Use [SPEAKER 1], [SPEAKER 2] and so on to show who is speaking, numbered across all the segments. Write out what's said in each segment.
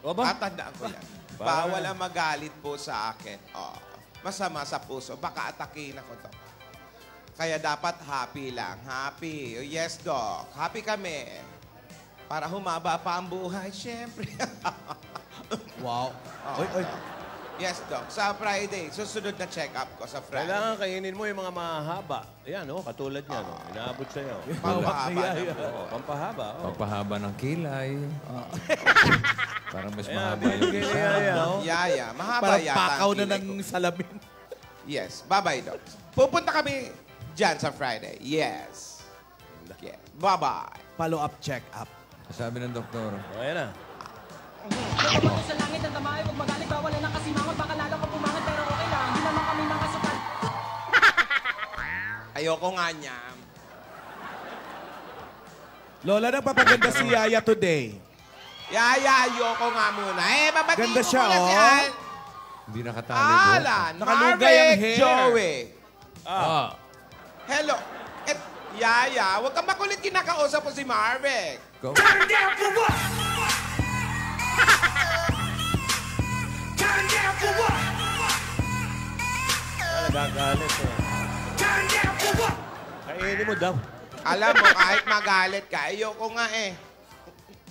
[SPEAKER 1] Tatandaan ko yan. Bawal ang magalit po sa akin. Oh, masama sa puso. Baka atakin ako to. Kaya dapat happy lang. Happy. Oh, yes, Doc. Happy kami. Para humaba pa ang buhay, syempre.
[SPEAKER 2] Wow.
[SPEAKER 1] Oh. Oy. Yes, Doc. Sa Friday, susunod na check-up ko sa Friday.
[SPEAKER 3] Kailangan kainin mo yung mga mahaba. Ayan, katulad niyan. Inaabot sa'yo.
[SPEAKER 1] Pampahaba na po.
[SPEAKER 3] Pampahaba.
[SPEAKER 4] Pampahaba ng kilay. Para mas mahaba
[SPEAKER 3] Yaya,
[SPEAKER 4] yung isa.
[SPEAKER 1] Yaya, mahaba
[SPEAKER 2] Parang
[SPEAKER 1] yata
[SPEAKER 2] pakaw
[SPEAKER 1] ang
[SPEAKER 2] na
[SPEAKER 1] kilay
[SPEAKER 2] ng
[SPEAKER 1] ko.
[SPEAKER 2] salamin.
[SPEAKER 1] Yes. Bye-bye, Doc. Pupunta kami dyan sa Friday. Yes. Yeah. Bye-bye.
[SPEAKER 2] Follow-up check-up.
[SPEAKER 4] Sabi ng doktor.
[SPEAKER 3] Ayan na.
[SPEAKER 5] Kapag sa langit at tamay, huwag magalit, bawal na nakasimangot, baka lalo pa pumangat, pero okay lang, hindi naman kami makasukat.
[SPEAKER 1] Ayoko nga niya.
[SPEAKER 2] Lola, nagpapaganda si Yaya today.
[SPEAKER 1] Yaya, ayoko nga muna. Babatiin
[SPEAKER 2] Ganda
[SPEAKER 1] ko
[SPEAKER 2] siya,
[SPEAKER 1] muna si
[SPEAKER 2] oh.
[SPEAKER 1] Al.
[SPEAKER 4] Hindi nakatali.
[SPEAKER 1] Alan,
[SPEAKER 2] Nakalugay ang
[SPEAKER 1] Marvick,
[SPEAKER 2] hair.
[SPEAKER 1] Joey. Hello. Yaya, huwag kang makulit kinakausap ko si Marvick.
[SPEAKER 4] Go.
[SPEAKER 6] Turn down for what? Turn down for what?
[SPEAKER 3] Nagagalit eh.
[SPEAKER 6] Turn down for what?
[SPEAKER 3] Kainin mo daw.
[SPEAKER 1] Alam mo, kahit magalit ka, ayoko nga eh.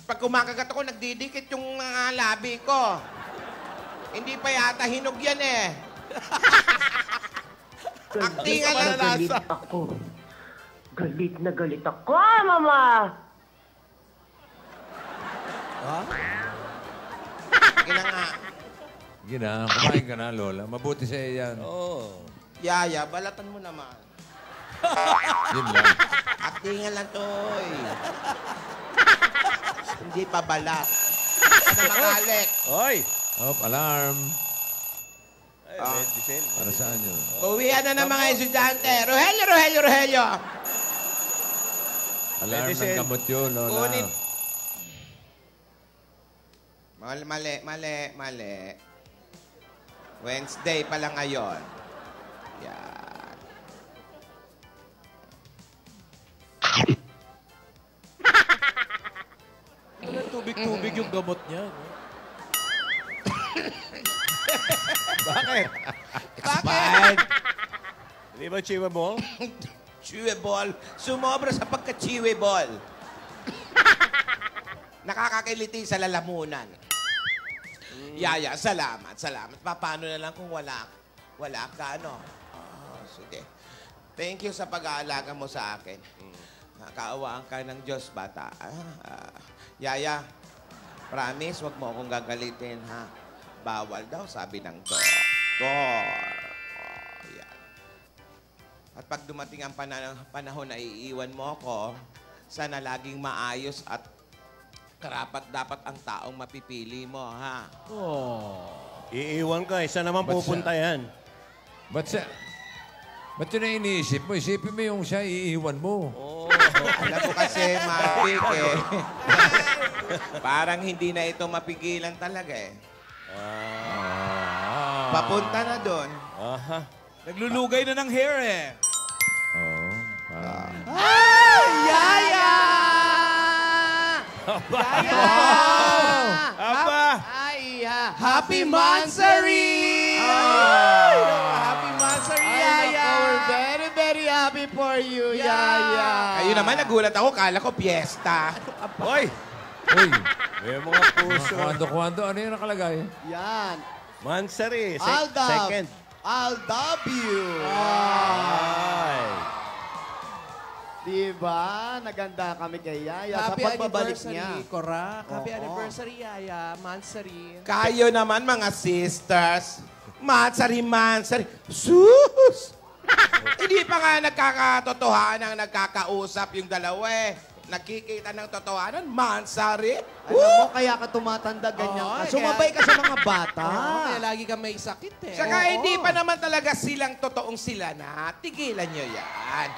[SPEAKER 1] Pag kumakagat ako, nagdidikit yung mga labi ko. Hindi pa yata hinog yan eh. Aktingan lang.
[SPEAKER 7] Galit ako. Galit na galit ako, mama!
[SPEAKER 1] Gina nga.
[SPEAKER 4] Gina, kumain ka na, Lola. Mabuti sa'yo yan.
[SPEAKER 3] Oo.
[SPEAKER 1] Yaya, balatan mo naman.
[SPEAKER 4] Yun lang.
[SPEAKER 1] Aktingan lang to eh. Hindi pa balat. Ano magalit?
[SPEAKER 3] Oy!
[SPEAKER 4] Hop, alarm.
[SPEAKER 3] Ay, medicine.
[SPEAKER 4] Para saan yun?
[SPEAKER 1] Uwian na ng mga estudyante. Rogelio, Rogelio, Rogelio.
[SPEAKER 4] Alarm ng
[SPEAKER 3] Medicine.
[SPEAKER 4] gamot yun, Lola.
[SPEAKER 1] Kunin. Mali. Wednesday pa lang ngayon. Yan.
[SPEAKER 2] Tubig-tubig yung gamot niya. No?
[SPEAKER 3] Bakit?
[SPEAKER 1] Bakit?
[SPEAKER 3] Hindi ba chewable?
[SPEAKER 1] Chewable. Sumobra sa pagka-chewable. Nakakakiliti sa lalamunan. Yaya, salamat. Paano na lang kung wala ka, ano? Sige. Thank you sa pag-aalaga mo sa akin. Kaawaan ka ng Diyos, bata. Yaya, promise, wag mo akong gagalitin, ha? Bawal daw, sabi ng doktor. Yan. At pag dumating ang panahon na iiwan mo ako, sana laging maayos at karapat-dapat ang taong mapipili mo, ha?
[SPEAKER 3] Iiwan ka. Isa naman
[SPEAKER 4] Ba't
[SPEAKER 3] pupunta yan.
[SPEAKER 4] Ba't yun ang iniisip mo? Isipin mo yung siya, iiwan mo.
[SPEAKER 1] Alam ko kasi, Marvick, eh. Parang hindi na ito mapigilan talaga, eh. Papunta na doon.
[SPEAKER 3] Aha.
[SPEAKER 2] Naglulugay na ng hair eh.
[SPEAKER 4] Oo.
[SPEAKER 1] Yaya!
[SPEAKER 3] Aba!
[SPEAKER 1] Happy Mansary! Happy Mansary, Yaya!
[SPEAKER 8] We're very, very happy for you, Yaya.
[SPEAKER 1] Ayun naman, nagulat ako. Kala ko piyesta.
[SPEAKER 3] Hoy!
[SPEAKER 4] Uy,
[SPEAKER 3] May mga puso.
[SPEAKER 4] kwando, ano yung nakalagay?
[SPEAKER 8] Yan.
[SPEAKER 3] Mansari.
[SPEAKER 8] I'll love.
[SPEAKER 3] Second.
[SPEAKER 8] I'll love you.
[SPEAKER 3] Ay.
[SPEAKER 8] Diba? Naganda kami kay Yaya
[SPEAKER 9] Happy
[SPEAKER 8] sa pagbabalik
[SPEAKER 9] anniversary,
[SPEAKER 8] niya.
[SPEAKER 9] Korak. Happy
[SPEAKER 8] Oo.
[SPEAKER 9] anniversary, Yaya. Mansari.
[SPEAKER 1] Kayo naman, mga sisters. Mansari. Sus! Hindi pa nga nagkakatotohanan ang nagkakausap yung dalawa eh. Nakikita ng totohanan, Mansari.
[SPEAKER 8] Alam mo, kaya ka tumatanda ganyan
[SPEAKER 9] Oo,
[SPEAKER 8] ka. Sumabay ka sa mga bata.
[SPEAKER 9] Kaya lagi ka may sakit eh.
[SPEAKER 1] Saka hindi pa naman talaga silang totoong sila na. Tigilan nyo yan.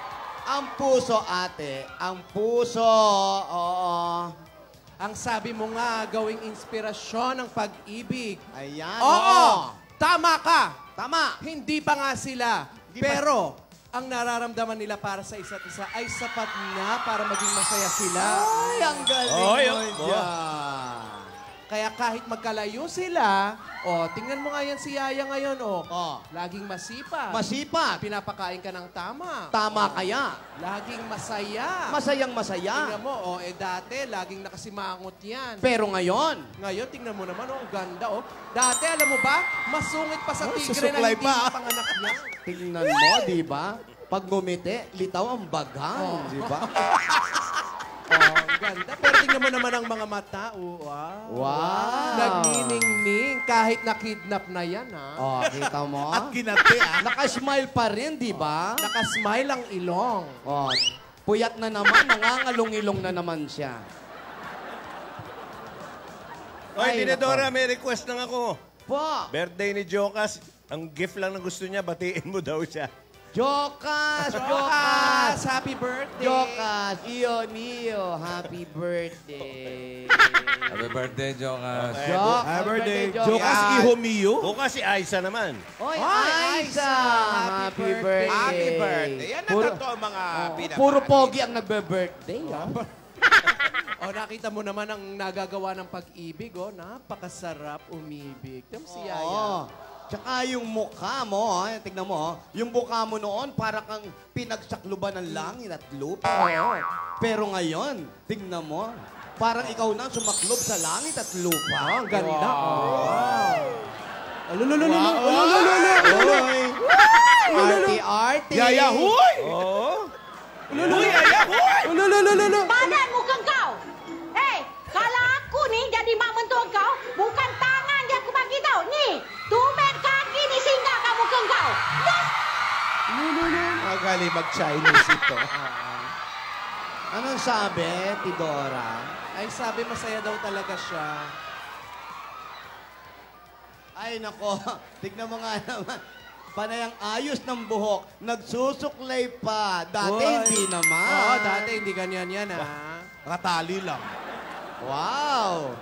[SPEAKER 8] Ang puso, ate. Ang puso. Oo.
[SPEAKER 9] Ang sabi mo nga, gawing inspirasyon ng pag-ibig.
[SPEAKER 8] Ayan.
[SPEAKER 9] Oo! Tama ka!
[SPEAKER 8] Tama.
[SPEAKER 9] Hindi pa nga sila.
[SPEAKER 8] Hindi pa-
[SPEAKER 9] Pero, ang nararamdaman nila para sa isa't isa ay sapat na para maging masaya sila.
[SPEAKER 8] Ay, ang galing
[SPEAKER 3] Oy,
[SPEAKER 8] mo
[SPEAKER 3] oh.
[SPEAKER 8] dyan.
[SPEAKER 9] Kaya kahit magkalayo sila, tingnan mo nga yan si Yaya ngayon, Laging masipag.
[SPEAKER 8] Masipag.
[SPEAKER 9] Pinapakain ka ng tama.
[SPEAKER 8] Tama kaya.
[SPEAKER 9] Laging masaya.
[SPEAKER 8] Masayang masaya.
[SPEAKER 9] Tingnan mo, dati, laging nakasimangot yan.
[SPEAKER 8] Pero ngayon,
[SPEAKER 9] Ngayon, tingnan mo naman, ang ganda, Dati, alam mo ba, masungit pa sa tigre na
[SPEAKER 2] susuklay
[SPEAKER 9] hindi
[SPEAKER 2] pa.
[SPEAKER 9] panganak niya.
[SPEAKER 8] tingnan mo, di ba? Pag ngumiti, litaw ang bagang, di ba?
[SPEAKER 9] Ang ganda. Pero tingnan mo naman ang mga mata. Wow.
[SPEAKER 8] Wow.
[SPEAKER 9] Nagniningning kahit na-kidnap na yan, ha?
[SPEAKER 8] Kita mo?
[SPEAKER 2] At kinati,
[SPEAKER 8] Nakasmile pa rin, di ba?
[SPEAKER 9] Nakasmile ang ilong.
[SPEAKER 8] Puyat na naman, nangangalong-ilong na naman siya.
[SPEAKER 3] Oy, Tinidora, may request lang ako.
[SPEAKER 8] Po,
[SPEAKER 3] Birthday ni Jocas. Ang gift lang na gusto niya, batiin mo daw siya.
[SPEAKER 8] Jokas!
[SPEAKER 9] Jokas! Happy birthday!
[SPEAKER 8] Jokas! Iyo, Nio, happy birthday!
[SPEAKER 4] Happy birthday, Jokas.
[SPEAKER 8] Jokas!
[SPEAKER 2] Happy birthday, Jokas Iho Mio.
[SPEAKER 3] Bukas si Aiza naman.
[SPEAKER 8] Oy,
[SPEAKER 9] Aiza!
[SPEAKER 8] Aiza! Happy birthday!
[SPEAKER 1] Happy birthday. Yan ang totoo mga binabati.
[SPEAKER 8] Puro pogi ang nagbe-birthday, ha?
[SPEAKER 9] Nakita mo naman ang nagagawa ng pag-ibig, Napakasarap umibig. Tignan mo si Yaya.
[SPEAKER 8] Oo. Tsaka yung mukha mo, tignan mo, yung mukha mo noon para kang pinagsakluban ng langit at lupa. Pero ngayon, tignan mo, parang ikaw na sumaklob sa langit at lupa.
[SPEAKER 9] Ang ganda.
[SPEAKER 8] Arty-arty!
[SPEAKER 2] Yaya, huy!
[SPEAKER 3] Oo.
[SPEAKER 2] Huy, Yaya, huy!
[SPEAKER 7] Badan muka kau. Kalau aku ni jadi mak mentua kau, bukan tangan yang aku bagi tau. Ni, tumit kaki ni singgah kat muka kau.
[SPEAKER 1] Magaling mag-Chinese ito.
[SPEAKER 8] Anong sabi, Tidora?
[SPEAKER 9] Ay, sabi masaya daw talaga siya.
[SPEAKER 8] Ay, nako. Tignan mo nga naman. Panay ang ayos ng buhok. Nagsusuklay pa. Dati hindi naman.
[SPEAKER 9] Dati hindi ganyan yan, ha?
[SPEAKER 2] Nakatali lang.
[SPEAKER 8] Wow.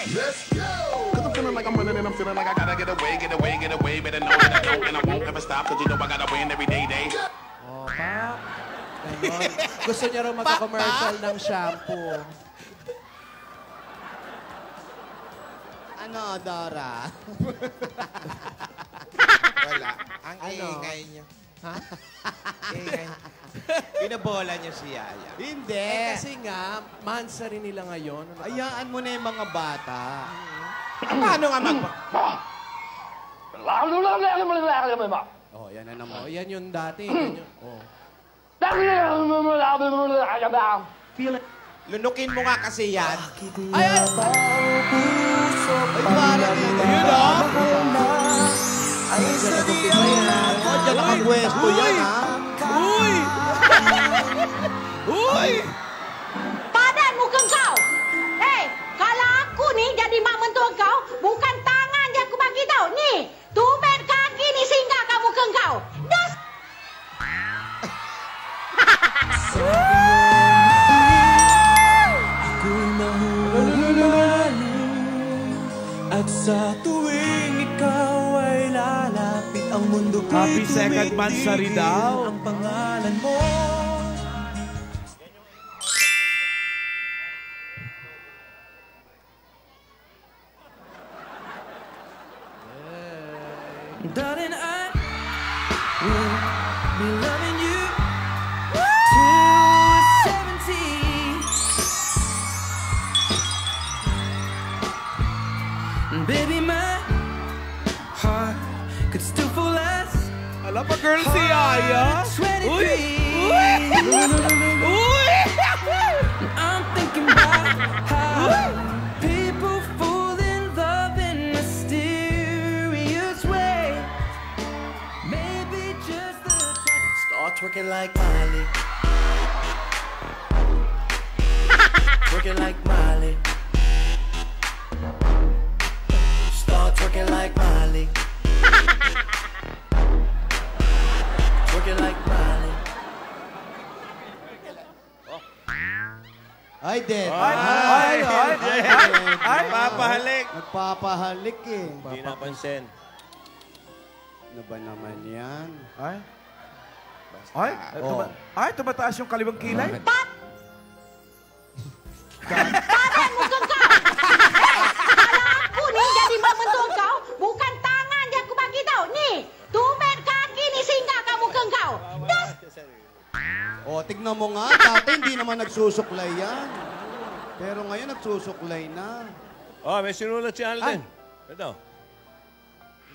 [SPEAKER 6] Cause I'm feeling like I'm running and I'm feeling like I gotta get away. Better know that I don't and I won't ever stop. Cause you know I gotta win every day.
[SPEAKER 9] Pak. Ganon. Gusto niya raw magka-commercial ng shampoo.
[SPEAKER 8] Ano, Dora?
[SPEAKER 1] Wala. Ang ingay niya.
[SPEAKER 9] Ha?
[SPEAKER 1] Ingay. Binabola niya si Yaya.
[SPEAKER 8] Hindi.
[SPEAKER 9] Kasi nga, mansa rin nila ngayon.
[SPEAKER 8] Hayaan mo na yung mga bata.
[SPEAKER 1] Paano nga
[SPEAKER 8] Yan na naman.
[SPEAKER 9] Yan yung dati. Yan yung,
[SPEAKER 1] Lunukin mo nga kasi yan.
[SPEAKER 8] Ay, parang yun, Diyan nakapwesto yan, ha?
[SPEAKER 2] Uy! Uy!
[SPEAKER 7] Badan muka kau. Kalau aku ni jadi mak mentua kau, bukan tangan yang aku bagi tau. Ni, tumit kaki ni singgah kat muka kau. Das.
[SPEAKER 6] At sa tuwing ikaw ay lalapit ang mundo ko'y
[SPEAKER 2] Happy second mansari daw.
[SPEAKER 6] ang pangalan mo. Darling, I will be loving you till we're 70. Baby, my heart could still fall as
[SPEAKER 2] Alam pa, girl, si Yaya.
[SPEAKER 6] 23.
[SPEAKER 2] Uy! Uy! Uy!
[SPEAKER 6] I'm thinking about how people fall in love in mysterious way. Maybe just the touch. Start twerking like Miley. Twerking like Miley. Start twerking like Miley. Twerking like Miley.
[SPEAKER 8] Ay, Dad.
[SPEAKER 3] Ay, papahalik.
[SPEAKER 8] Nagpapahalik eh.
[SPEAKER 3] Hindi napansin.
[SPEAKER 8] Ano ba naman yan?
[SPEAKER 2] Ay? Ay? Ay, tumataas yung kaliwang kilay.
[SPEAKER 7] Badan muka kau.
[SPEAKER 8] naman nagsusuklay yan. Pero ngayon nagsusuklay na.
[SPEAKER 3] Oh, may sinulat si Alden. Ito.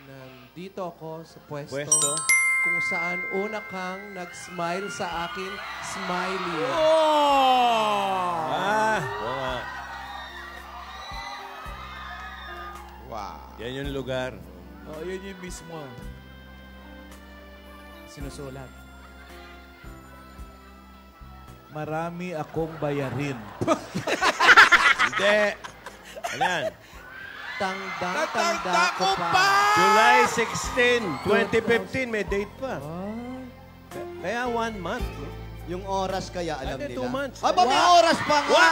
[SPEAKER 9] Nandito ako sa pwesto,
[SPEAKER 3] Pwesto.
[SPEAKER 9] kung saan una kang nag-smile sa akin, smiley.
[SPEAKER 3] Oo nga.
[SPEAKER 1] Wow.
[SPEAKER 3] Yan yung lugar.
[SPEAKER 2] Oh, yun yung mismo.
[SPEAKER 9] Sinusulat.
[SPEAKER 2] Marami akong bayarin.
[SPEAKER 3] Hindi. Ano yan?
[SPEAKER 9] Tanda ko pa.
[SPEAKER 3] July 16, 2015. May date pa. Kaya 1 month.
[SPEAKER 8] Yung oras kaya alam
[SPEAKER 3] Ate,
[SPEAKER 8] nila.
[SPEAKER 3] 2 months.
[SPEAKER 8] Aba, may oras pa nga.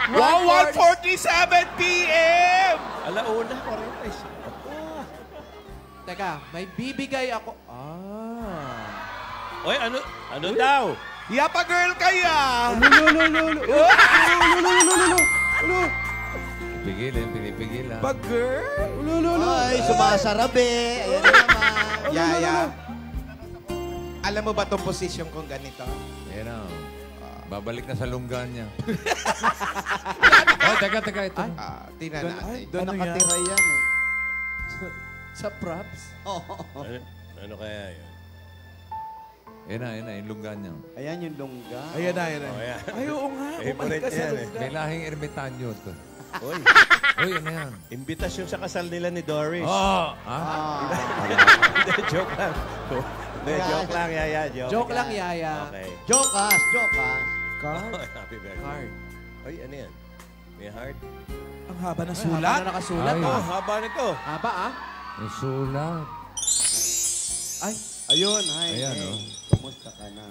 [SPEAKER 2] Wow, 1:47 p.m.
[SPEAKER 3] Alauna.
[SPEAKER 9] Teka, may bibigay ako.
[SPEAKER 3] Oy, ano daw?
[SPEAKER 2] Yapa girl kaya!
[SPEAKER 4] Pinipigilan.
[SPEAKER 2] Pag girl?
[SPEAKER 8] Ay, sumasarabi. Ayan na naman.
[SPEAKER 1] Yaya. Alam mo ba itong posisyon kong ganito?
[SPEAKER 4] Ayan na. Babalik na sa lunggan niya. Oh, teka, ito.
[SPEAKER 1] Tingnan natin.
[SPEAKER 8] Doon
[SPEAKER 2] Ano
[SPEAKER 8] nakatira yan eh.
[SPEAKER 9] Sa props?
[SPEAKER 3] Ano kaya yun?
[SPEAKER 4] Ayan na, yung lunggan niya.
[SPEAKER 8] Ayan yung lungga.
[SPEAKER 2] Ayan na, ayan na.
[SPEAKER 3] Oh, yan.
[SPEAKER 2] Ay, oo nga.
[SPEAKER 3] Favorite
[SPEAKER 2] Bumalik ka sa
[SPEAKER 3] yan,
[SPEAKER 2] lugar.
[SPEAKER 4] May lahing ermitanyo to.
[SPEAKER 3] Uy,
[SPEAKER 4] Uy, ano yan?
[SPEAKER 3] imbitasyon sa kasal nila ni Doris.
[SPEAKER 4] Oh!
[SPEAKER 3] Hindi, joke lang. Hindi, joke lang, Yaya.
[SPEAKER 9] Joke lang, Yaya.
[SPEAKER 3] Okay.
[SPEAKER 8] Jokas, jokas.
[SPEAKER 3] Happy birthday.
[SPEAKER 9] Card.
[SPEAKER 3] Ay, ano yan? May heart?
[SPEAKER 2] Ang haba na
[SPEAKER 9] Haba
[SPEAKER 2] sulat.
[SPEAKER 9] na nakasulat.
[SPEAKER 4] Ay.
[SPEAKER 3] Oh, haba nito.
[SPEAKER 9] Haba, ah.
[SPEAKER 4] May sulat.
[SPEAKER 9] Ay,
[SPEAKER 8] Ayun, hi.
[SPEAKER 4] Ayan,
[SPEAKER 8] hey.
[SPEAKER 4] oh.
[SPEAKER 8] Kumusta ka na?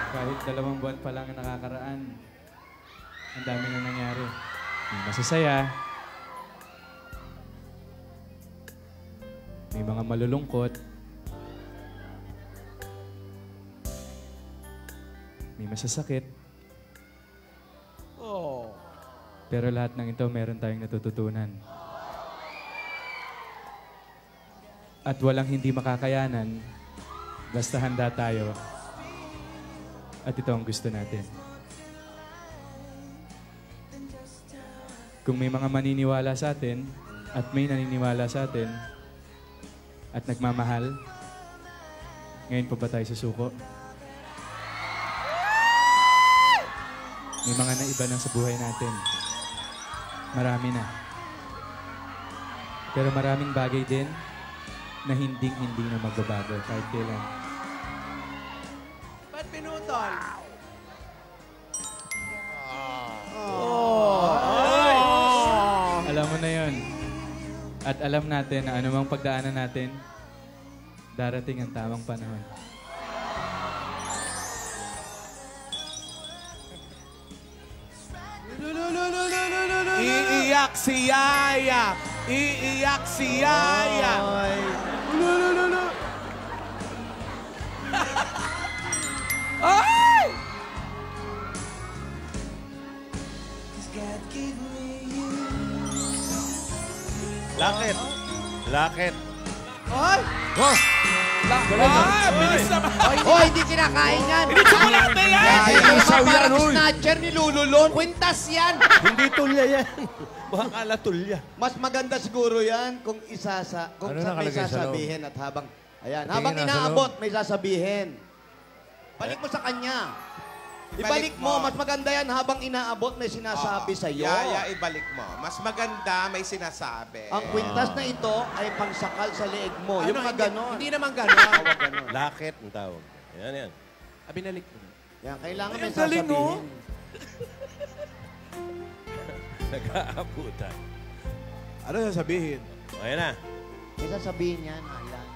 [SPEAKER 10] Kahit 2 buwan pa lang ang nakakaraan, ang dami na nangyari. May masasaya, may mga malulungkot, may masasakit. Pero lahat ng ito, meron tayong natututunan. At walang hindi makakayanan, basta handa tayo. At ito ang gusto natin. Kung may mga maniniwala sa atin, at may naniniwala sa atin, at nagmamahal, ngayon pa ba tayo susuko? May mga naiba na sa buhay natin. Marami na. Pero maraming bagay din na hindi na magbabago kahit kailan.
[SPEAKER 9] ba't pinutol?
[SPEAKER 10] Alam mo na yon. At alam natin na anumang pagdaanan natin, darating ang tamang panahon.
[SPEAKER 2] Iiyak si Yaya. Iiyak si Yaya. Ay!
[SPEAKER 3] Lakit. Lakit.
[SPEAKER 9] Ay!
[SPEAKER 2] Bilis naman.
[SPEAKER 8] Oh, hindi kinakain yan.
[SPEAKER 2] Hindi tsokolate yan.
[SPEAKER 8] Parang snatcher ni Lululon.
[SPEAKER 9] Quintas yan!
[SPEAKER 3] Hindi tulya yan. Baka kala tulya.
[SPEAKER 8] Mas maganda siguro yan kung may
[SPEAKER 4] nakalagay sa loob?
[SPEAKER 8] sasabihin at habang
[SPEAKER 4] Tingin
[SPEAKER 8] habang
[SPEAKER 4] na sa
[SPEAKER 8] inaabot, may sasabihin. Balik mo sa kanya. Ibalik mo, mas maganda yan habang inaabot may sinasabi sa iyo.
[SPEAKER 1] Yaya, ibalik mo. Mas maganda may sinasabi.
[SPEAKER 8] Ang kwintas na ito ay pangsakal sa leeg mo. Yung mga ganon.
[SPEAKER 9] Hindi naman ganon.
[SPEAKER 3] Lakit ang tawag. Yan, yan.
[SPEAKER 9] Binalik ko.
[SPEAKER 8] Yan, kailangan may
[SPEAKER 2] Ang galing,
[SPEAKER 8] sasabihin.
[SPEAKER 2] oh.
[SPEAKER 3] Nag-aabutan.
[SPEAKER 2] Ano sasabihin?
[SPEAKER 3] Ayan na.
[SPEAKER 8] May sasabihin yan, Alan.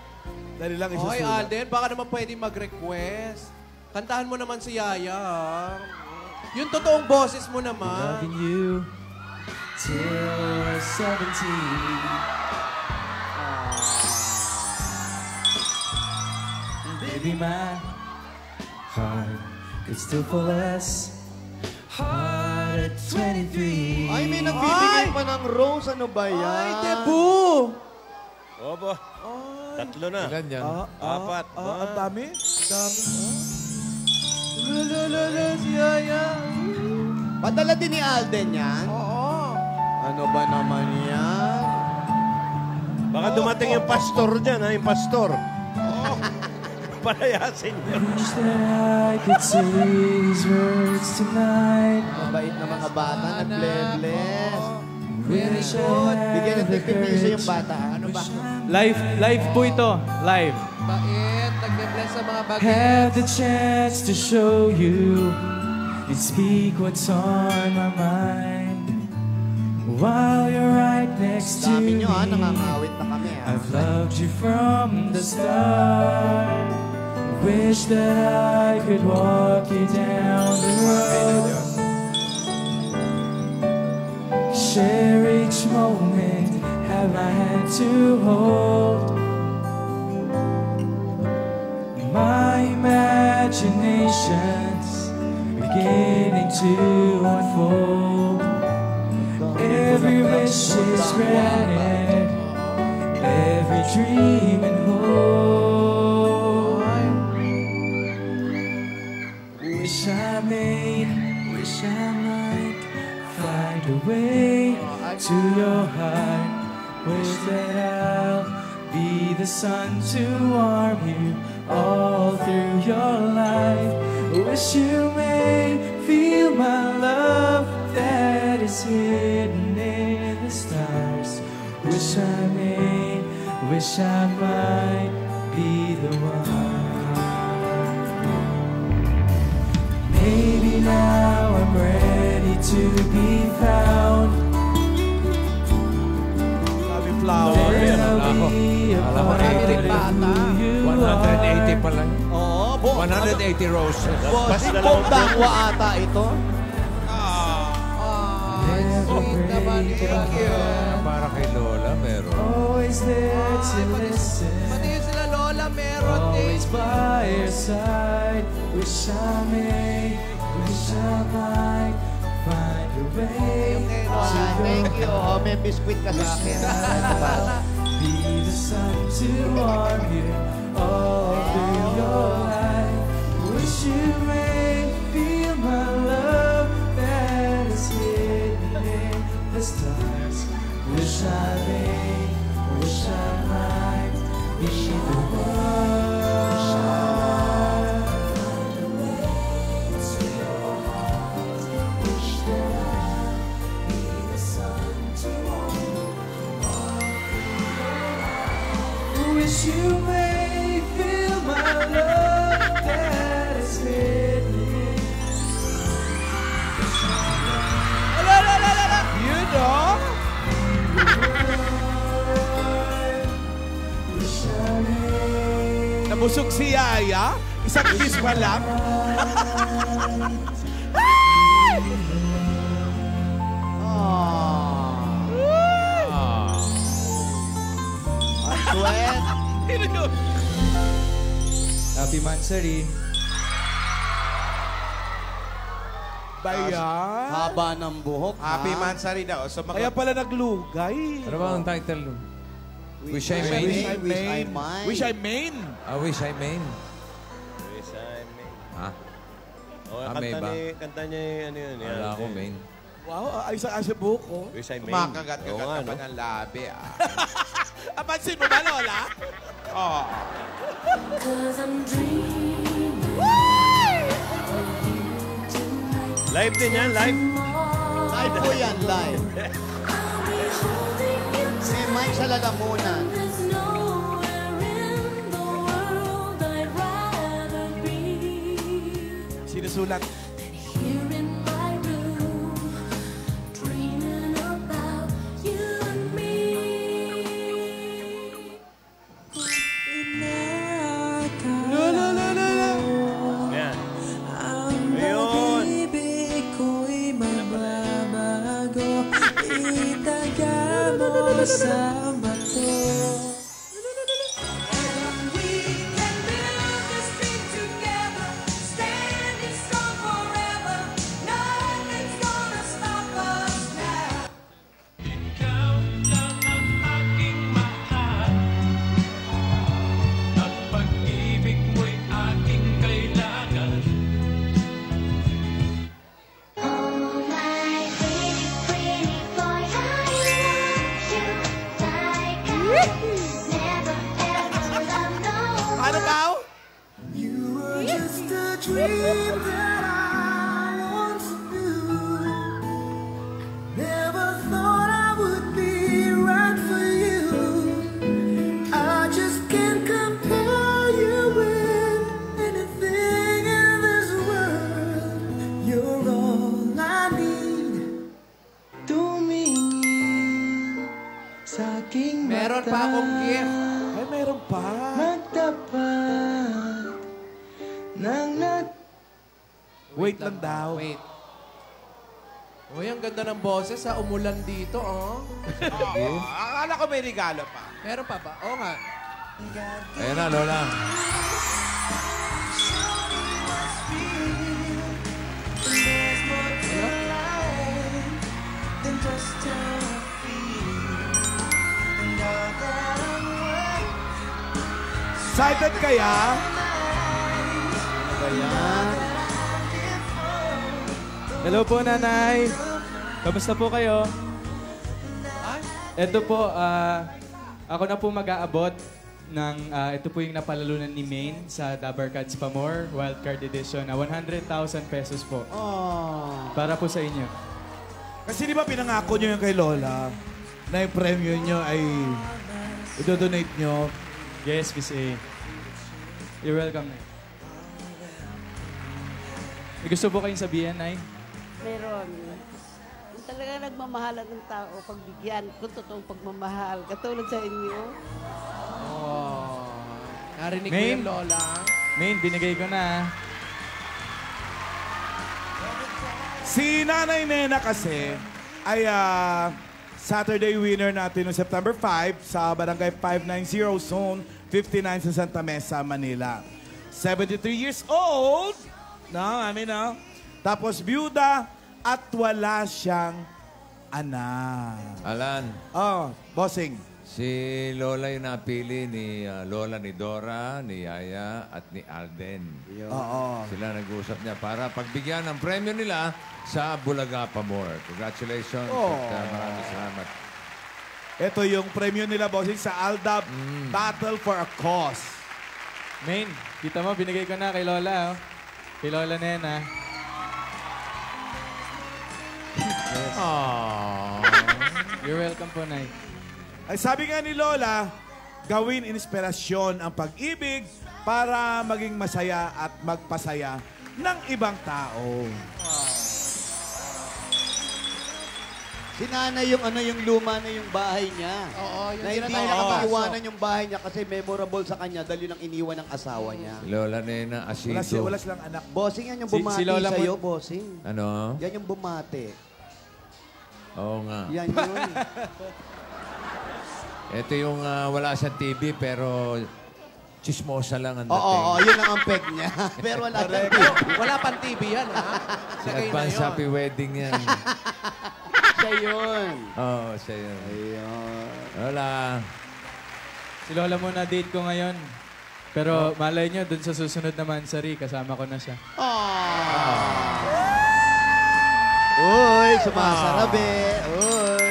[SPEAKER 2] Dali lang
[SPEAKER 9] Hoy,
[SPEAKER 2] isusulat.
[SPEAKER 9] Alden, baka naman pwede mag-request. Kantahan mo naman si Yaya, ha? Yung totoong boses mo naman.
[SPEAKER 10] Loving you till 17. Baby, my heart could still fall less hard at 23.
[SPEAKER 8] Ay, may nagbibigay pa ng rose. Ano ba yan?
[SPEAKER 9] Ay, Tebu!
[SPEAKER 3] Obo. Tatlo na.
[SPEAKER 4] Ilan yan?
[SPEAKER 3] Apat.
[SPEAKER 2] Ang dami. Ang dami.
[SPEAKER 9] Si Yaya.
[SPEAKER 8] Padala din ni Alden yan.
[SPEAKER 9] Oo.
[SPEAKER 8] Ano ba naman yan?
[SPEAKER 3] Baka dumating yung pastor dyan, ha? Yung pastor. Palayasin niyo.
[SPEAKER 10] Wish that I could say these words tonight.
[SPEAKER 8] Mabait na mga bata, nag-bless.
[SPEAKER 10] Wish I
[SPEAKER 8] Bigyan ng
[SPEAKER 10] had the
[SPEAKER 8] 50 piso yung
[SPEAKER 10] courage.
[SPEAKER 8] bata. Ano ba?
[SPEAKER 10] Live po ito. Live.
[SPEAKER 9] Bait, nagbe-bless sa mga bagay.
[SPEAKER 10] Have the chance to show you and speak what's on my mind. While you're right next to
[SPEAKER 8] Dami
[SPEAKER 10] me,
[SPEAKER 8] nyo ha, nangangawit na kami ha.
[SPEAKER 10] I've loved you from the start. Wish that I could walk you down the road. Share each moment, have my hand to hold. My imagination's beginning to unfold. Every wish is granted, every dream and hope. Wish I might find a way to your heart. Wish that I'll be the sun to warm you all through your life. Wish you may feel my love that is hidden in the stars. Wish I might be the one. Maybe now I'm ready to be found.
[SPEAKER 3] Sabi flower.
[SPEAKER 10] Then I'll be a
[SPEAKER 4] Alam mo
[SPEAKER 10] part
[SPEAKER 4] na,
[SPEAKER 10] of who you
[SPEAKER 4] 180
[SPEAKER 10] are.
[SPEAKER 4] pala.
[SPEAKER 8] Oo,
[SPEAKER 4] 180 roses.
[SPEAKER 8] Bossing Pong Dangwa ata ito.
[SPEAKER 9] Sweet naman ni Yaya.
[SPEAKER 4] Para kay Lola, meron.
[SPEAKER 10] Always there to listen.
[SPEAKER 9] Pati yung sila Lola meron din.
[SPEAKER 10] Always by your side. Wish I might find a way
[SPEAKER 8] Thank you. Oh, may biskuit ka sa akin.
[SPEAKER 10] be the sun to warm you all through your life. Wish you may feel my love that is hidden in the stars. Wish I might be the one. Wish you may feel my love that is hidden.
[SPEAKER 2] You know?
[SPEAKER 10] Wish I may
[SPEAKER 2] Nabusog si Yaya. Isang kiss pa lang.
[SPEAKER 8] Sweat.
[SPEAKER 10] Happy Mansari.
[SPEAKER 2] Bayan.
[SPEAKER 8] Haba ng buhok.
[SPEAKER 1] Happy
[SPEAKER 8] ha?
[SPEAKER 1] Mansari daw. So,
[SPEAKER 2] Kaya pala naglugay.
[SPEAKER 4] Ano ba ang title nun? Wish I
[SPEAKER 8] Wish I
[SPEAKER 4] May?
[SPEAKER 8] May. Wish I Might.
[SPEAKER 2] Wish I main.
[SPEAKER 4] Wish I May. Ha?
[SPEAKER 3] Oh,
[SPEAKER 4] May ba?
[SPEAKER 3] kanta niya yung ano yun.
[SPEAKER 4] Wala ako, Main.
[SPEAKER 2] Wow, ayos ang asa buko.
[SPEAKER 3] Wish I May.
[SPEAKER 1] Makagat-kagat
[SPEAKER 3] Oo nga,
[SPEAKER 1] ka pa
[SPEAKER 3] no?
[SPEAKER 1] ng labi, ah.
[SPEAKER 2] Apansin mo ba, Lola?
[SPEAKER 1] Oo.
[SPEAKER 3] Live din yan, live.
[SPEAKER 8] Live po yan, live. Si Mike sa lalamunan.
[SPEAKER 2] Sinusulat.
[SPEAKER 3] Yan. Ayun.
[SPEAKER 10] sa bato. You're all I need. Tumingin sa aking mata.
[SPEAKER 9] Meron pa akong gift.
[SPEAKER 2] Ay, meron pa.
[SPEAKER 10] Magtapat ng
[SPEAKER 2] Wait lang daw.
[SPEAKER 9] Wait. Uy, ang ganda ng boses ha. Umulan dito, oh.
[SPEAKER 1] Akala ko may regalo pa.
[SPEAKER 9] Meron pa ba? Oo nga.
[SPEAKER 4] Ayan na, Lola.
[SPEAKER 2] Excited kaya?
[SPEAKER 10] Hello po, Nanay. Kamusta po kayo? Ito po, ako na po mag-aabot ng, ito po yung napalalunan ni Maine sa Dabar Cards Pamor Wildcard Edition na 100,000 pesos po. Para po sa inyo.
[SPEAKER 2] Kasi di ba pinangako nyo yung kay Lola na yung premyo nyo ay i-donate nyo?
[SPEAKER 10] Yes, Miss A. You're welcome, Nay. May gusto po kayong sabihin, Nay?
[SPEAKER 11] Meron. Kung talaga nagmamahalan ng tao, pagbigyan, kung totoong pagmamahal, katulad sa inyo.
[SPEAKER 9] Oh. Narinig ko
[SPEAKER 10] Maine?
[SPEAKER 9] yung Lola.
[SPEAKER 10] Maine, binigay ko na.
[SPEAKER 2] Si Nanay Nena kasi ay Saturday winner natin noong September 5 sa Barangay 590 Zone 59 sa Santa Mesa, Manila. 73 years old. No, no. Tapos byuda at wala siyang anak.
[SPEAKER 4] Alan,
[SPEAKER 2] Oh, bossing.
[SPEAKER 4] si Lola yung napili ni Lola ni Dora, ni Yaya, at ni Alden.
[SPEAKER 2] Oo.
[SPEAKER 4] Sila nag-uusap niya para pagbigyan ng premyo nila sa Bulaga Pamor. Congratulations at maraming salamat.
[SPEAKER 2] Ito yung premyo nila, bossing, sa Aldab Battle for a Cause.
[SPEAKER 10] Maine, kita mo, binigay ko na kay Lola, oh. Kay Lola Nena. You're welcome po, Nay.
[SPEAKER 2] Ay sabi nga ni Lola, gawin inspirasyon ang pag-ibig para maging masaya at magpasaya ng ibang tao.
[SPEAKER 8] Si Nanay yung yung luma na yung bahay niya.
[SPEAKER 9] Oo, yung
[SPEAKER 8] Na hindi
[SPEAKER 9] tinatawag
[SPEAKER 8] niya
[SPEAKER 9] na baso.
[SPEAKER 8] iiwanan yung bahay niya kasi memorable sa kanya dahil yun ang iniwan ng asawa niya.
[SPEAKER 4] Lola Nena,
[SPEAKER 2] Wala
[SPEAKER 4] Asido.
[SPEAKER 2] silang anak.
[SPEAKER 8] Bossing, yan yung
[SPEAKER 10] Si-
[SPEAKER 8] bumati
[SPEAKER 10] si Lola mo-
[SPEAKER 8] sa'yo, bossing.
[SPEAKER 4] Ano?
[SPEAKER 8] Yan yung bumati.
[SPEAKER 4] Oo nga.
[SPEAKER 8] Yan yun.
[SPEAKER 4] Ito yung wala sa TV pero chismosa lang ang dating.
[SPEAKER 8] Oo, yun ang ampeg niya. Pero wala siyang
[SPEAKER 9] Wala pang TV yan, ha?
[SPEAKER 4] Sa
[SPEAKER 9] Lagay na
[SPEAKER 4] advance
[SPEAKER 9] yun.
[SPEAKER 4] happy wedding yan.
[SPEAKER 8] siya yun.
[SPEAKER 4] Oo, siya yun.
[SPEAKER 8] Ayun.
[SPEAKER 4] Wala.
[SPEAKER 10] Si Lola muna date ko ngayon. Pero malay nyo, dun sa susunod na Mansari, kasama ko na siya.
[SPEAKER 8] Uy, sumasarabi. Uy.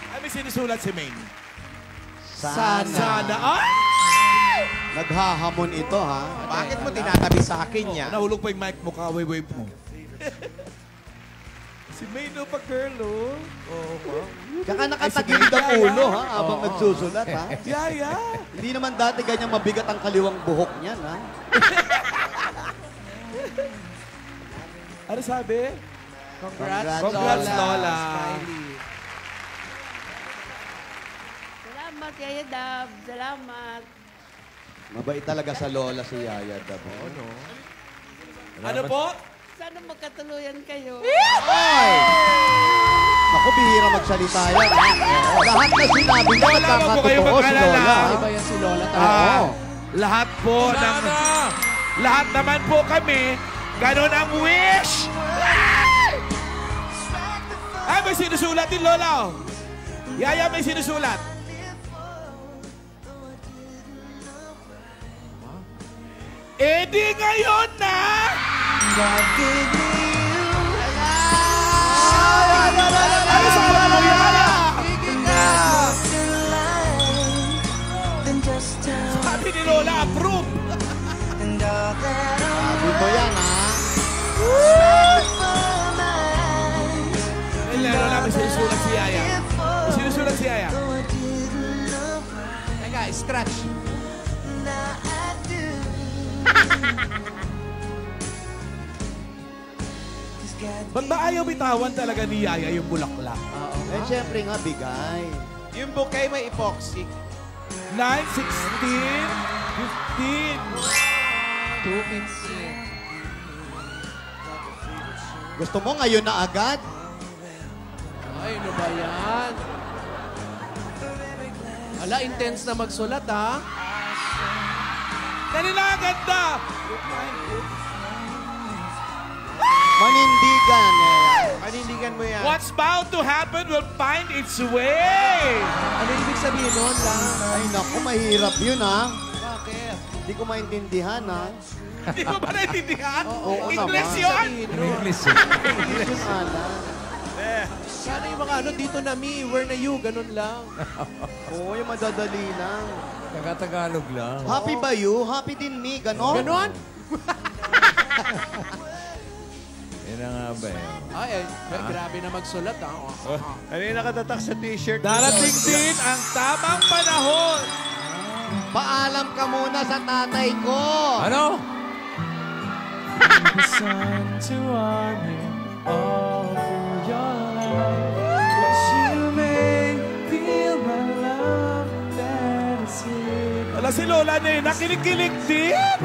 [SPEAKER 2] Ay, may sinusulat si Maine.
[SPEAKER 8] Sana.
[SPEAKER 2] Sana. Ay!
[SPEAKER 8] Naghahamon ito, ha?
[SPEAKER 1] Bakit mo tinatabi sa akin niya?
[SPEAKER 2] Nahulog pa yung mic mo, kaway-wave mo. Si Maine, no, pa-girl, oh.
[SPEAKER 8] Tsaka nakatagilid ang ulo, ha? Habang nagsusulat, ha?
[SPEAKER 2] Yaya.
[SPEAKER 8] Hindi naman dati ganyan mabigat ang kaliwang buhok niyan, ha?
[SPEAKER 2] Ano sabi?
[SPEAKER 9] Congrats,
[SPEAKER 2] Congrats, Lola.
[SPEAKER 9] Smiley.
[SPEAKER 11] Salamat, Yaya Dab. Salamat.
[SPEAKER 8] Mabait talaga sa lola si Yaya Dab.
[SPEAKER 2] Ano po?
[SPEAKER 11] Sana magkatuluyan kayo.
[SPEAKER 8] Ako, bihira magsalita yan. ha? Lahat na sinabi niya,
[SPEAKER 2] Lola, wag po kayo
[SPEAKER 8] magkakatotoo si
[SPEAKER 2] mag-alala.
[SPEAKER 8] Lola. ha?
[SPEAKER 9] Iba yan si Lola talaga.
[SPEAKER 2] Ah, lahat po ng... Lahat naman po kami, ganun ang wish! Ay, may sinusulat din, Lola. oh. Yaya, may sinusulat. Eh di ngayon na! Ano sabi mo, Yaya? Sabi ni Lola, approve!
[SPEAKER 8] Sabi mo yan, ha?
[SPEAKER 2] Ay, Lola, may sinusulat si Yaya. May sinusulat si Yaya.
[SPEAKER 9] Teka, scratch.
[SPEAKER 2] Ba't ba ayaw bitawan talaga ni Yaya yung bulaklak?
[SPEAKER 8] Eh, syempre nga, bigay.
[SPEAKER 1] Yung bouquet may epoxy.
[SPEAKER 2] 9, 16, 15.
[SPEAKER 9] 215.
[SPEAKER 8] Gusto mo ngayon na agad?
[SPEAKER 9] Ay, ano ba yan? Ala, intense na magsulat, ha?
[SPEAKER 2] Dali na, ganda!
[SPEAKER 8] Manindigan eh.
[SPEAKER 1] Panindigan mo yan.
[SPEAKER 2] What's bound to happen will find its way.
[SPEAKER 9] Ano ibig sabihin nun, lang?
[SPEAKER 8] Ay, naku, mahirap yun, ha?
[SPEAKER 9] Bakit?
[SPEAKER 8] Hindi ko maintindihan, ha?
[SPEAKER 2] Hindi mo ba naintindihan?
[SPEAKER 8] Oo
[SPEAKER 2] English
[SPEAKER 8] naman.
[SPEAKER 2] yun?
[SPEAKER 4] English.
[SPEAKER 8] English yun, Alan.
[SPEAKER 9] Sana yung mga ano, dito na me, where na you, ganun lang.
[SPEAKER 8] Oo, yung madadali lang.
[SPEAKER 4] Taga-Tagalog lang.
[SPEAKER 8] Happy ba you? Happy din me, ganon?
[SPEAKER 9] Ganon?
[SPEAKER 4] Yan na nga ba eh.
[SPEAKER 9] Ay, grabe na magsulat, ha?
[SPEAKER 3] Ano yung nakatatak sa t-shirt?
[SPEAKER 2] Darating din ang tamang panahon.
[SPEAKER 8] Paalam ka muna sa tatay ko.
[SPEAKER 4] Ano?
[SPEAKER 10] The sun to warm you all through your life. You may feel my love that is here.
[SPEAKER 2] Wala si Lola na nakinikilig din.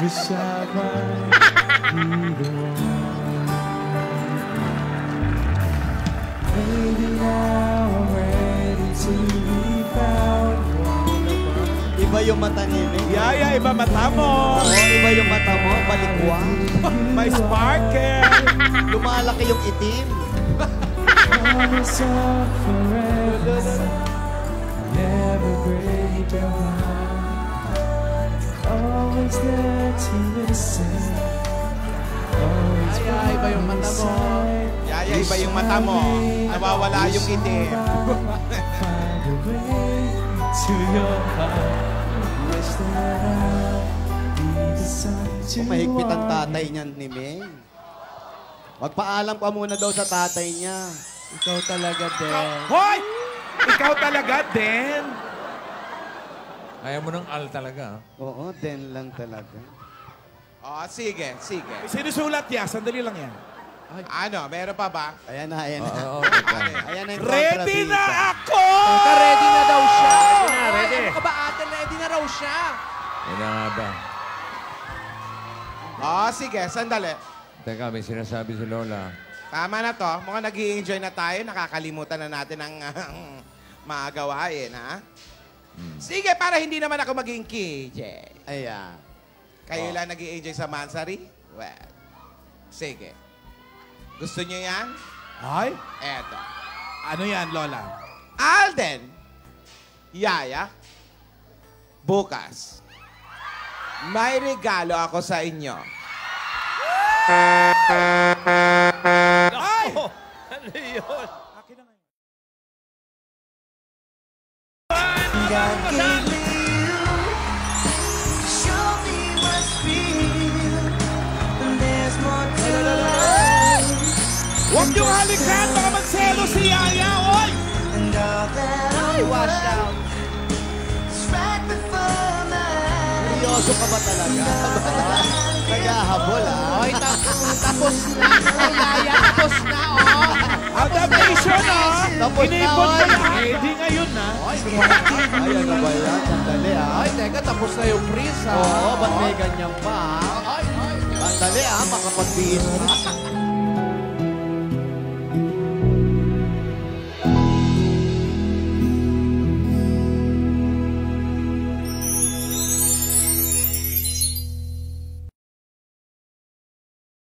[SPEAKER 10] Wish I might be the one. Maybe now I'm ready to be found.
[SPEAKER 8] Iba yung mata ni Ming.
[SPEAKER 2] Yaya, iba mata mo.
[SPEAKER 8] Oo, iba yung mata mo. Balikwa.
[SPEAKER 2] May sparkle.
[SPEAKER 8] Lumalaki yung itim.
[SPEAKER 10] Promise of forever. Never break your heart. Always there to listen. Always
[SPEAKER 9] Ay, iba yung mata mo.
[SPEAKER 1] Yaya, iba yung mata mo. Nawawala yung itim.
[SPEAKER 10] find a way to your heart. Wish that I'll be the sun to
[SPEAKER 8] Kung mahigpit ang
[SPEAKER 10] warm
[SPEAKER 8] tatay niyan ni Ming. Magpaalam ka muna daw sa tatay niya.
[SPEAKER 9] Ikaw talaga, din.
[SPEAKER 2] Hoy! Ikaw talaga din.
[SPEAKER 4] Ayaw mo ng al talaga.
[SPEAKER 8] Oo, den lang talaga.
[SPEAKER 1] Oh, sige, sige.
[SPEAKER 2] May sinusulat yan. Sandali lang yan.
[SPEAKER 1] Ano, meron pa ba?
[SPEAKER 8] Ayan na, ayan na.
[SPEAKER 4] Oo,
[SPEAKER 8] Ayan na yung
[SPEAKER 2] Ready
[SPEAKER 8] kontrabida.
[SPEAKER 2] na ako!
[SPEAKER 9] Ready na daw siya.
[SPEAKER 3] Ready na, ready.
[SPEAKER 9] Ano ka ba, ate? Ready na raw siya.
[SPEAKER 4] Yan na nga ba?
[SPEAKER 1] Oh, sige, sandali.
[SPEAKER 4] Teka, may sinasabi si Lola.
[SPEAKER 1] Tama na to. Mukhang nag-i-enjoy na tayo. Nakakalimutan na natin ang mga gawain, ha? Sige, para hindi naman ako maging KJ.
[SPEAKER 8] Ayan.
[SPEAKER 1] Kayo lang nag-i-enjoy sa Mansari? Well, sige. Gusto nyo yan?
[SPEAKER 2] Ay?
[SPEAKER 1] Eto.
[SPEAKER 2] Ano yan, Lola?
[SPEAKER 1] Alden, Yaya, bukas, may regalo ako sa inyo.
[SPEAKER 2] Ay!
[SPEAKER 3] Ano yun?
[SPEAKER 2] Akin na ngayon.
[SPEAKER 10] God gave me you. Show me what's real. And there's more to life.
[SPEAKER 2] Huwag niyong halikan, baka magselo si Yaya, oy!
[SPEAKER 10] And all that I
[SPEAKER 9] Wash out.
[SPEAKER 10] is right before my eyes.
[SPEAKER 8] Seryoso ka ba talaga? Naghahabol, ha?
[SPEAKER 9] Oy, tapos na. Ay, Yaya, tapos na, oh.
[SPEAKER 2] Adaptation, ah!
[SPEAKER 8] Tapos na,
[SPEAKER 2] Inipon ko
[SPEAKER 8] oy!
[SPEAKER 2] na. Eh, di ngayon, na.
[SPEAKER 9] Ay,
[SPEAKER 8] Ay, ano ba yan? Sandali, ha?
[SPEAKER 9] ay, teka, tapos na yung freeze, ha?
[SPEAKER 8] Oo, ba't may ganyan pa, ha?
[SPEAKER 9] Ay, ay.
[SPEAKER 8] Sandali, ha? Makapagbihis ka.